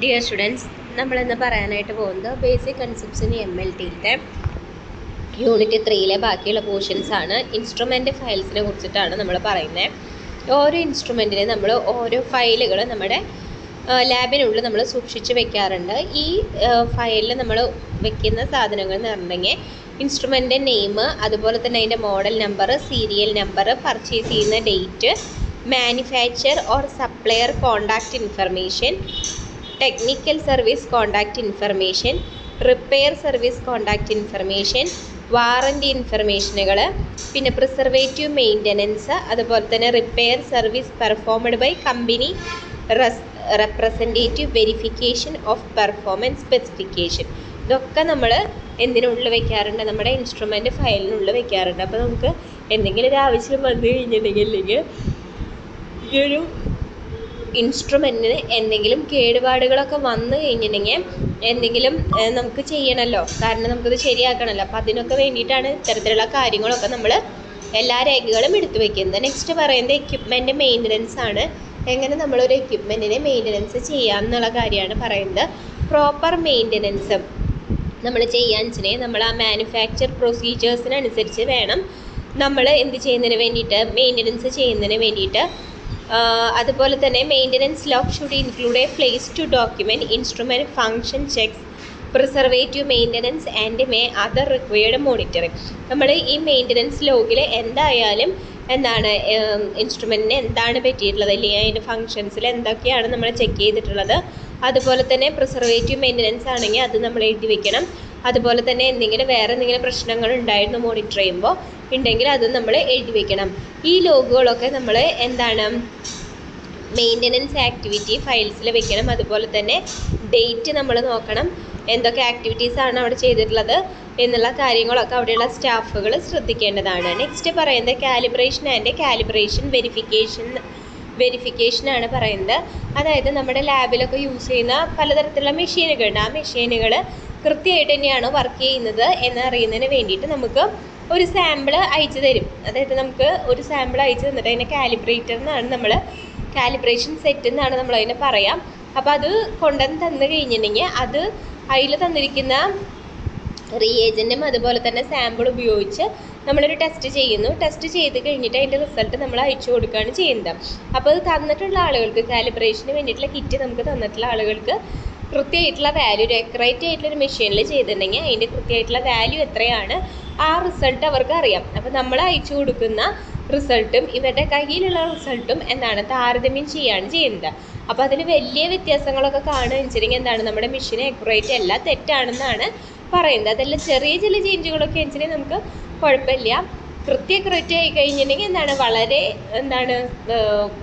Dear students, നമ്മളിന്ന് പറയാനായിട്ട് പോകുന്നത് ബേസിക് കൺസെപ്റ്റ്സ് ഇൻ MLTയിലത്തെ യൂണിറ്റ് 3യിലെ ബാക്കിയുള്ള പോർഷൻസ് ആണ്. ഇൻസ്ട്രുമെൻ്റ് ഫയൽസിനെ കുറിച്ചിട്ടാണ് നമ്മൾ പറയുന്നത്. ഓരോ ഇൻസ്ട്രുമെൻറ്റിനെ നമ്മൾ ഓരോ ഫയലുകൾ നമ്മുടെ ലാബിനുള്ളിൽ നമ്മൾ സൂക്ഷിച്ച് വെക്കാറുണ്ട്. ഈ ഫയലിൽ നമ്മൾ വെക്കുന്ന സാധനങ്ങൾ എന്ന് പറഞ്ഞിട്ടുണ്ടെങ്കിൽ ഇൻസ്ട്രുമെൻ്റ് നെയിം, അതുപോലെ തന്നെ അതിൻ്റെ model number, serial number, purchase ചെയ്യുന്ന date, manufacture or supplier contact information, technical service contact information, repair service contact information, warranty ഇൻഫർമേഷനുകൾ, പിന്നെ പ്രിസർവേറ്റീവ് മെയിൻ്റനൻസ്, അതുപോലെ തന്നെ repair service performed by company representative, verification of performance specification. ഇതൊക്കെ നമ്മൾ എന്തിനുള്ളിൽ വെക്കാറുണ്ട്? നമ്മുടെ instrument ഫയലിനുള്ളിൽ വെക്കാറുണ്ട്. അപ്പോൾ നമുക്ക് എന്തെങ്കിലും ഒരു ആവശ്യം വന്നു കഴിഞ്ഞിട്ടുണ്ടെങ്കിൽ ഈ ഒരു ഇൻസ്ട്രുമെൻറ്റിന് എന്തെങ്കിലും കേടുപാടുകളൊക്കെ വന്നു കഴിഞ്ഞിട്ടുണ്ടെങ്കിൽ എന്തെങ്കിലും നമുക്ക് ചെയ്യണമല്ലോ, കാരണം നമുക്കത് ശരിയാക്കണമല്ലോ. അപ്പോൾ അതിനൊക്കെ വേണ്ടിയിട്ടാണ് ഇത്തരത്തിലുള്ള കാര്യങ്ങളൊക്കെ നമ്മൾ എല്ലാ രേഖകളും എടുത്തു വയ്ക്കുന്നത്. നെക്സ്റ്റ് പറയുന്നത് എക്യുപ്മെൻറ്റ് മെയിൻ്റനൻസ് ആണ്. എങ്ങനെ നമ്മളൊരു എക്യുപ്മെൻറ്റിനെ മെയിൻ്റനൻസ് ചെയ്യാം എന്നുള്ള കാര്യമാണ് പറയുന്നത്. പ്രോപ്പർ മെയിൻ്റനൻസ് നമ്മൾ ചെയ്യാൻ വെച്ചിട്ടുണ്ടെങ്കിൽ നമ്മൾ ആ മാനുഫാക്ചർ പ്രൊസീജിയേഴ്സിനനുസരിച്ച് വേണം നമ്മൾ എന്ത് ചെയ്യുന്നതിന് വേണ്ടിയിട്ട്, മെയിൻ്റനൻസ് ചെയ്യുന്നതിന് വേണ്ടിയിട്ട്. അതുപോലെ തന്നെ maintenance log should include a place to document instrument function checks, preservative maintenance and other required monitoring. നമ്മൾ ഈ മെയിൻ്റനൻസ് ലോഗിൽ എന്തായാലും എന്താണ് ഇൻസ്ട്രുമെൻറ്റിന് എന്താണ് പറ്റിയിട്ടുള്ളത്, അല്ലെങ്കിൽ അതിൻ്റെ ഫങ്ഷൻസിൽ എന്തൊക്കെയാണ് നമ്മൾ ചെക്ക് ചെയ്തിട്ടുള്ളത്. അതുപോലെ തന്നെ പ്രിസർവേറ്റീവ് മെയിൻ്റനൻസ് ആണെങ്കിൽ അത് നമ്മൾ എഴുതി വെക്കണം. അതുപോലെ തന്നെ വേറെ എന്തെങ്കിലും പ്രശ്നങ്ങൾ ഉണ്ടായിരുന്നു മോണിറ്റർ ചെയ്യുമ്പോൾ ഉണ്ടെങ്കിൽ അത് നമ്മൾ എഴുതി വെക്കണം. ഈ ലോഗുകളൊക്കെ നമ്മൾ എന്താണ് മെയിൻ്റനൻസ് ആക്ടിവിറ്റി ഫയൽസിൽ വെക്കണം. അതുപോലെ തന്നെ ഡേറ്റ് നമ്മൾ നോക്കണം, എന്തൊക്കെ ആക്ടിവിറ്റീസാണ് അവിടെ ചെയ്തിട്ടുള്ളത് എന്നുള്ള കാര്യങ്ങളൊക്കെ അവിടെയുള്ള സ്റ്റാഫുകൾ ശ്രദ്ധിക്കേണ്ടതാണ്. നെക്സ്റ്റ് പറയുന്നത് കാലിബ്രേഷൻ ആൻഡ് കാലിബ്രേഷൻ വെരിഫിക്കേഷനാണ് പറയുന്നത്. അതായത് നമ്മുടെ ലാബിലൊക്കെ യൂസ് ചെയ്യുന്ന പലതരത്തിലുള്ള മെഷീനുകളുണ്ട്. ആ മെഷീനുകൾ കൃത്യമായിട്ട് തന്നെയാണ് വർക്ക് ചെയ്യുന്നത് എന്നറിയുന്നതിന് വേണ്ടിയിട്ട് നമുക്ക് ഒരു സാമ്പിൾ അയച്ചു തരും. അതായത് നമുക്ക് ഒരു സാമ്പിൾ അയച്ചു തന്നിട്ട് അതിനെ കാലിബ്രേറ്റർ എന്നാണ് നമ്മൾ, കാലിബ്രേഷൻ സെറ്റ് എന്നാണ് നമ്മളതിനെ പറയാം. അപ്പോൾ അത് കൊണ്ടുവന്ന് തന്നു കഴിഞ്ഞിട്ടുണ്ടെങ്കിൽ അത് അതിൽ തന്നിരിക്കുന്ന റിയേജൻറ്റും അതുപോലെ തന്നെ സാമ്പിൾ ഉപയോഗിച്ച് നമ്മളൊരു ടെസ്റ്റ് ചെയ്യുന്നു. ടെസ്റ്റ് ചെയ്ത് കഴിഞ്ഞിട്ട് അതിൻ്റെ റിസൾട്ട് നമ്മൾ അയച്ചു കൊടുക്കുകയാണ് ചെയ്യുന്നത്. അപ്പോൾ അത് തന്നിട്ടുള്ള ആളുകൾക്ക്, കാലിബ്രേഷന് വേണ്ടിയിട്ടുള്ള കിറ്റ് നമുക്ക് തന്നിട്ടുള്ള ആളുകൾക്ക് കൃത്യമായിട്ടുള്ള വാല്യൂ, ഒരു അക്യുറേറ്റ് ആയിട്ടുള്ളൊരു മെഷീനിൽ ചെയ്തിട്ടുണ്ടെങ്കിൽ അതിൻ്റെ കൃത്യമായിട്ടുള്ള വാല്യൂ എത്രയാണ് ആ റിസൾട്ട് അവർക്ക് അറിയാം. അപ്പോൾ നമ്മൾ അയച്ചു കൊടുക്കുന്ന റിസൾട്ടും ഇവരുടെ കയ്യിലുള്ള റിസൾട്ടും എന്താണ് താരതമ്യം ചെയ്യാണ് ചെയ്യുന്നത്. അപ്പോൾ അതിൽ വലിയ വ്യത്യാസങ്ങളൊക്കെ കാണുകയെന്ന് വെച്ചിട്ടുണ്ടെങ്കിൽ എന്താണ് നമ്മുടെ മെഷീൻ അക്യുറേറ്റ് അല്ല, തെറ്റാണെന്നാണ് പറയുന്നത്. അതെല്ലാം ചെറിയ ചില ചേഞ്ചുകളൊക്കെ വെച്ചിട്ടുണ്ടെങ്കിൽ നമുക്ക് കുഴപ്പമില്ല. അക്യുറേറ്റ് ആയി കഴിഞ്ഞിട്ടുണ്ടെങ്കിൽ എന്താണ് വളരെ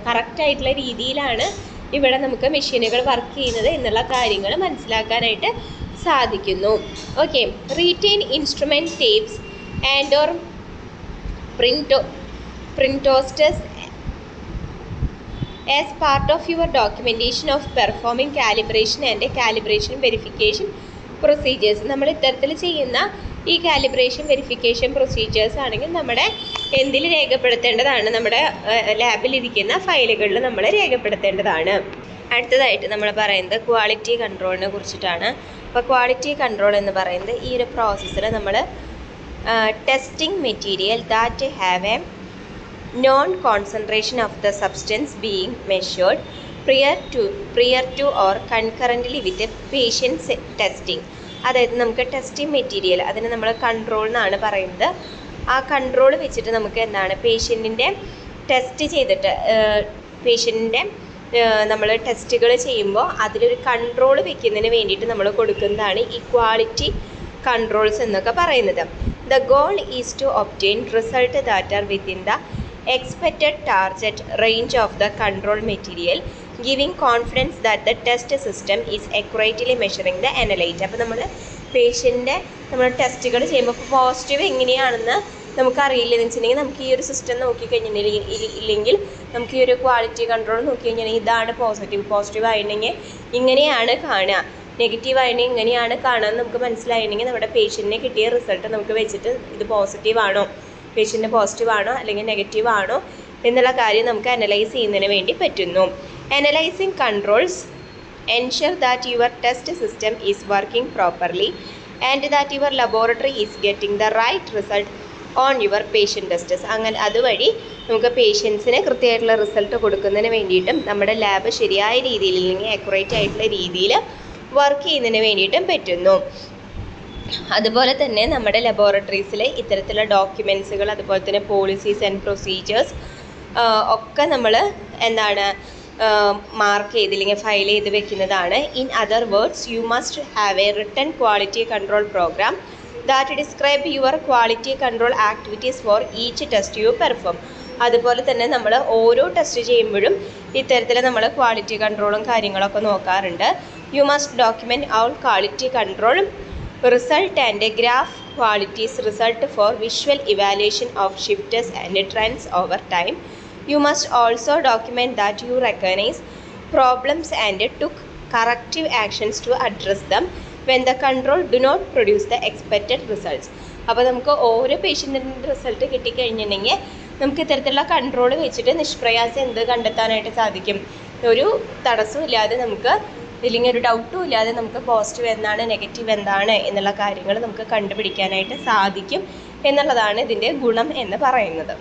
കറക്റ്റായിട്ടുള്ള രീതിയിലാണ് ഇവിടെ നമുക്ക് മെഷീനുകൾ വർക്ക് ചെയ്യുന്നത് എന്നുള്ള കാര്യങ്ങൾ മനസ്സിലാക്കാനായിട്ട് സാധിക്കുന്നു. Okay, retain instrument tapes and or printouts as part of your documentation of performing calibration and calibration verification procedures. നമ്മൾ ഇത്തരത്തിൽ ചെയ്യുന്ന ഈ കാലിബ്രേഷൻ വെരിഫിക്കേഷൻ പ്രൊസീജിയേഴ്സ് ആണെങ്കിൽ നമ്മുടെ എന്തിൽ രേഖപ്പെടുത്തേണ്ടതാണ്? നമ്മുടെ ലാബിലിരിക്കുന്ന ഫയലുകളിൽ നമ്മൾ രേഖപ്പെടുത്തേണ്ടതാണ്. അടുത്തതായിട്ട് നമ്മൾ പറയുന്നത് ക്വാളിറ്റി കൺട്രോളിനെ കുറിച്ചിട്ടാണ്. അപ്പോൾ ക്വാളിറ്റി കൺട്രോൾ എന്ന് പറയുന്നത് ഈ ഒരു പ്രോസസ്സിൽ നമ്മൾ testing material that have A known concentration of the substance being measured prior to or concurrently with a patient's testing. അതായത് നമുക്ക് ടെസ്റ്റിംഗ് മെറ്റീരിയൽ, അതിന് നമ്മൾ കൺട്രോൾ എന്നാണ് പറയുന്നത്. ആ കൺട്രോൾ വെച്ചിട്ട് നമുക്ക് എന്താണ് പേഷ്യൻറ്റിൻ്റെ ടെസ്റ്റ് ചെയ്തിട്ട് പേഷ്യൻറ്റിൻ്റെ നമ്മൾ ടെസ്റ്റുകൾ ചെയ്യുമ്പോൾ അതിലൊരു കൺട്രോൾ വെക്കുന്നതിന് വേണ്ടിയിട്ട് നമ്മൾ കൊടുക്കുന്നതാണ് ഈ ക്വാളിറ്റി കൺട്രോൾസ് എന്നൊക്കെ പറയുന്നത്. The goal is to obtain result that are within the expected target range of the control material, giving confidence that the test system is accurately measuring the analyte. അപ്പോൾ നമ്മൾ പേഷ്യൻ്റെ നമ്മൾ ടെസ്റ്റുകൾ ചെയ്യുമ്പോൾ പോസിറ്റീവ് എങ്ങനെയാണെന്ന് നമുക്കറിയില്ലെന്ന് വെച്ചിട്ടുണ്ടെങ്കിൽ നമുക്ക് ഈ ഒരു സിസ്റ്റം നോക്കിക്കഴിഞ്ഞില്ലെങ്കിൽ നമുക്ക് ഈ ഒരു ക്വാളിറ്റി കൺട്രോൾ നോക്കിക്കഴിഞ്ഞാൽ ഇതാണ് പോസിറ്റീവ് ആയിട്ടുണ്ടെങ്കിൽ ഇങ്ങനെയാണ് കാണുക, നെഗറ്റീവ് ആയിട്ടുണ്ടെങ്കിൽ ഇങ്ങനെയാണ് കാണുക എന്ന് നമുക്ക് മനസ്സിലായിട്ടുണ്ടെങ്കിൽ നമ്മുടെ പേഷ്യൻറ്റിന് കിട്ടിയ റിസൾട്ട് നമുക്ക് വെച്ചിട്ട് ഇത് പോസിറ്റീവാണോ, പേഷ്യൻ്റ് പോസിറ്റീവ് ആണോ അല്ലെങ്കിൽ നെഗറ്റീവ് ആണോ എന്നുള്ള കാര്യം നമുക്ക് അനലൈസ് ചെയ്യുന്നതിന് വേണ്ടി പറ്റുന്നു. Analysing controls Ensure that your test system is working properly and that your laboratory is getting the right result on your patient tests. അങ്ങനെ അതുവഴി നമുക്ക് പേഷ്യൻസിന് കൃത്യമായിട്ടുള്ള റിസൾട്ട് കൊടുക്കുന്നതിന് വേണ്ടിയിട്ടും നമ്മുടെ ലാബ് ശരിയായ രീതിയിൽ അല്ലെങ്കിൽ ആക്യുറേറ്റ് ആയിട്ടുള്ള രീതിയിൽ വർക്ക് ചെയ്യുന്നതിന് വേണ്ടിയിട്ടും പറ്റുന്നു. അതുപോലെ തന്നെ നമ്മുടെ ലബോറട്ടറീസിൽ ഇത്തരത്തിലുള്ള ഡോക്യുമെൻറ്റ്സുകൾ അതുപോലെ തന്നെ പോളിസീസ് ആൻഡ് പ്രൊസീജിയേഴ്സ് ഒക്കെ നമ്മൾ എന്താണ് മാർക്ക് ചെയ്ത് അല്ലെങ്കിൽ ഫയൽ ചെയ്ത് വെക്കുന്നതാണ്. In other words you must have a written quality control program that describe your quality control activities for each test you perform. അതുപോലെ തന്നെ നമ്മൾ ഓരോ ടെസ്റ്റ് ചെയ്യുമ്പോഴും ഇത്തരത്തിൽ നമ്മൾ ക്വാളിറ്റി കൺട്രോളും കാര്യങ്ങളൊക്കെ നോക്കാറുണ്ട്. You must document all quality control result and graph qualities result for visual evaluation of shifts and trends over time. You must also document that you recognize problems and took corrective actions to address them when the control do not produce the expected results. അപ്പോൾ നമുക്ക് ഓരോ പേഷ്യൻറ്റിൻ്റെ result കിട്ടിക്കഴിഞ്ഞിട്ടുണ്ടെങ്കിൽ നമുക്ക് ഇത്തരത്തിലുള്ള control വെച്ചിട്ട് നിഷ്പ്രയാസം എന്ത് കണ്ടെത്താനായിട്ട് സാധിക്കും. ഒരു തടസ്സവും ഇല്ലാതെ നമുക്ക് ഇല്ലെങ്കിൽ ഒരു ഡൗട്ടും ഇല്ലാതെ നമുക്ക് പോസിറ്റീവ് എന്താണ് നെഗറ്റീവ് എന്താണ് എന്നുള്ള കാര്യങ്ങൾ നമുക്ക് കണ്ടുപിടിക്കാനായിട്ട് സാധിക്കും എന്നുള്ളതാണ് ഇതിൻ്റെ ഗുണം എന്ന് പറയുന്നത്.